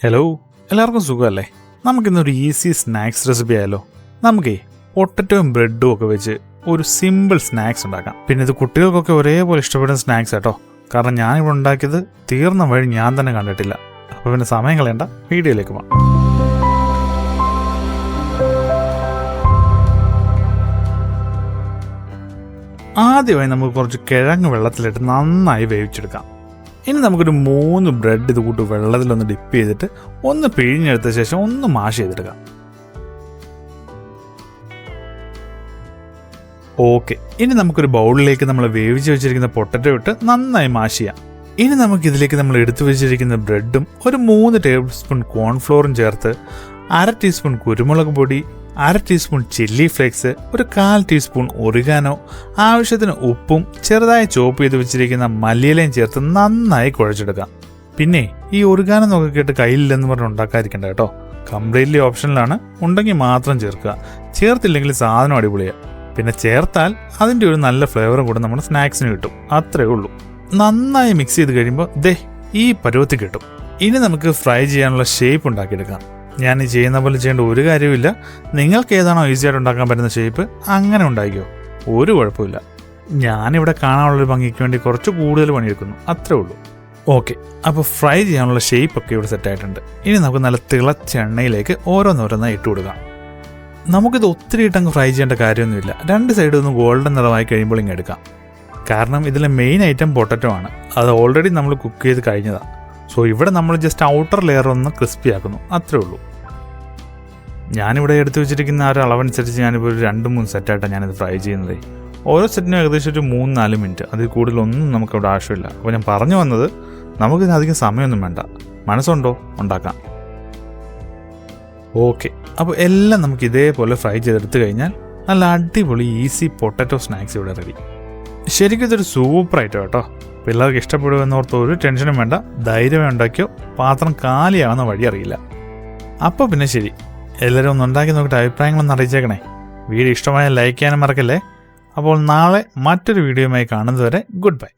Hello, എല്ലാവർക്കും സുഖമല്ലേ? നമുക്കിന്നൊരു ഈസി സ്നാക്സ് റെസിപ്പി ആയാലോ? നമുക്കേ പൊട്ടറ്റോയും ബ്രെഡും ഒക്കെ വെച്ച് ഒരു സിമ്പിൾ സ്നാക്സ് ഉണ്ടാക്കാം. പിന്നെ ഇത് കുട്ടികൾക്കൊക്കെ ഒരേപോലെ ഇഷ്ടപ്പെടുന്ന സ്നാക്സ് ആട്ടോ. കാരണം ഞാനിവിടെ ഉണ്ടാക്കിയത് തീർന്ന വഴി ഞാൻ തന്നെ കണ്ടിട്ടില്ല. അപ്പോൾ പിന്നെ സമയം കളയണ്ട, വീഡിയോയിലേക്ക് പോകാം. ആദ്യമായി നമുക്ക് കുറച്ച് കിഴങ്ങ് വെള്ളത്തിലിട്ട് നന്നായി വേവിച്ചെടുക്കാം. ഇനി നമുക്കൊരു 3 ബ്രെഡ് ഇത് കൂട്ട് വെള്ളത്തിലൊന്ന് ഡിപ്പ് ചെയ്തിട്ട് ഒന്ന് പിഴിഞ്ഞെടുത്ത ശേഷം ഒന്ന് മാഷ് ചെയ്തെടുക്കാം. ഓക്കെ, ഇനി നമുക്കൊരു ബൗളിലേക്ക് നമ്മൾ വേവിച്ച് വെച്ചിരിക്കുന്ന പൊട്ടറ്റോ ഇട്ട് നന്നായി മാഷ് ചെയ്യാം. ഇനി നമുക്കിതിലേക്ക് നമ്മൾ എടുത്തു വെച്ചിരിക്കുന്ന ബ്രെഡും ഒരു 3 ടേബിൾ സ്പൂൺ കോൺഫ്ലോറും ചേർത്ത് 1/2 ടീസ്പൂൺ കുരുമുളക് പൊടി, 1/2 ടീസ്പൂൺ ചില്ലി ഫ്ലേക്സ്, ഒരു 1/4 ടീസ്പൂൺ ഒറിഗാനോ, ആവശ്യത്തിന് ഉപ്പും ചെറുതായി ചോപ്പ് ചെയ്ത് വെച്ചിരിക്കുന്ന മല്ലിയിലയും ചേർത്ത് നന്നായി കുഴച്ചെടുക്കാം. പിന്നെ ഈ ഒറിഗാനോ നോക്കി കേട്ട് കയ്യിലില്ലെന്ന് പറഞ്ഞ് ഉണ്ടാക്കാതിരിക്കണ്ട കേട്ടോ. കംപ്ലീറ്റ്ലി ഓപ്ഷനിലാണ്, ഉണ്ടെങ്കിൽ മാത്രം ചേർക്കുക. ചേർത്തില്ലെങ്കിൽ സാധനം അടിപൊളിയാണ്. പിന്നെ ചേർത്താൽ അതിൻ്റെ ഒരു നല്ല ഫ്ലേവറും കൂടെ നമ്മുടെ സ്നാക്സിന് കിട്ടും. അത്രേ ഉള്ളൂ. നന്നായി മിക്സ് ചെയ്ത് കഴിയുമ്പോൾ ഈ പരുവത്തിൽ കിട്ടും. ഇനി നമുക്ക് ഫ്രൈ ചെയ്യാനുള്ള ഷേപ്പ് ഉണ്ടാക്കിയെടുക്കാം. ഞാൻ ഈ ചെയ്യുന്ന പോലെ ചെയ്യേണ്ട ഒരു കാര്യമില്ല. നിങ്ങൾക്ക് ഏതാണോ ഈസിയായിട്ട് ഉണ്ടാക്കാൻ പറ്റുന്ന ഷേപ്പ് അങ്ങനെ ഉണ്ടാക്കിയോ, ഒരു കുഴപ്പമില്ല. ഞാനിവിടെ കാണാനുള്ളൊരു ഭംഗിക്ക് വേണ്ടി കുറച്ച് കൂടുതൽ പണിയെടുക്കുന്നു, അത്രേ ഉള്ളൂ. ഓക്കെ, അപ്പോൾ ഫ്രൈ ചെയ്യാനുള്ള ഷേപ്പൊക്കെ ഇവിടെ സെറ്റായിട്ടുണ്ട്. ഇനി നമുക്ക് നല്ല തിളച്ച എണ്ണയിലേക്ക് ഓരോന്നോരോന്നായി ഇട്ട് കൊടുക്കാം. നമുക്കിത് ഒത്തിരി ഇട്ടങ്ങ് ഫ്രൈ ചെയ്യേണ്ട കാര്യമൊന്നുമില്ല. 2 സൈഡും ഒന്ന് ഗോൾഡൻ നിറമായി കഴിയുമ്പോൾ ഇങ്ങനെ എടുക്കാം. കാരണം ഇതിലെ മെയിൻ ഐറ്റം പൊട്ടറ്റോ ആണ്. അത് ഓൾറെഡി നമ്മൾ കുക്ക് ചെയ്ത് കഴിഞ്ഞതാണ്. സോ ഇവിടെ നമ്മൾ ജസ്റ്റ് ഔട്ടർ ലെയർ ഒന്ന് ക്രിസ്പി ആക്കുന്നു, അത്രേ ഉള്ളൂ. ഞാനിവിടെ എടുത്തു വെച്ചിരിക്കുന്ന ആ ഒരു അളവനുസരിച്ച് ഞാനിപ്പോൾ ഒരു 2-3 സെറ്റായിട്ടാണ് ഞാനിത് ഫ്രൈ ചെയ്യുന്നത്. ഓരോ സെറ്റിനും ഏകദേശം ഒരു 3-4 മിനിറ്റ്, അതിൽ കൂടുതലൊന്നും നമുക്കിവിടെ ആവശ്യമില്ല. അപ്പോൾ ഞാൻ പറഞ്ഞു വന്നത്, നമുക്കിതിന് അധികം സമയമൊന്നും വേണ്ട. മനസ്സുണ്ടോ, ഉണ്ടാക്കാം. ഓക്കെ, അപ്പോൾ എല്ലാം നമുക്ക് ഇതേപോലെ ഫ്രൈ ചെയ്തെടുത്ത് കഴിഞ്ഞാൽ നല്ല അടിപൊളി ഈസി പൊട്ടറ്റോ സ്നാക്സ് ഇവിടെ റെഡി. ശരിക്കും ഇതൊരു സൂപ്പർ ഐറ്റം കേട്ടോ. പിള്ളേർക്ക് ഇഷ്ടപ്പെടുമെന്നോർത്ത് ഒരു ടെൻഷനും വേണ്ട. ധൈര്യമായി ഉണ്ടാക്കിയോ, പാത്രം കാലിയാവുന്ന വഴി അറിയില്ല. അപ്പോൾ പിന്നെ ശരി, എല്ലാവരും ഒന്ന് ഉണ്ടാക്കി നോക്കിയിട്ട് അഭിപ്രായങ്ങളൊന്ന് അറിയിച്ചേക്കണേ. വീഡിയോ ഇഷ്ടമായ ലൈക്ക് ചെയ്യാനും മറക്കല്ലേ. അപ്പോൾ നാളെ മറ്റൊരു വീഡിയോയുമായി കാണുന്നതുവരെ ഗുഡ് ബൈ.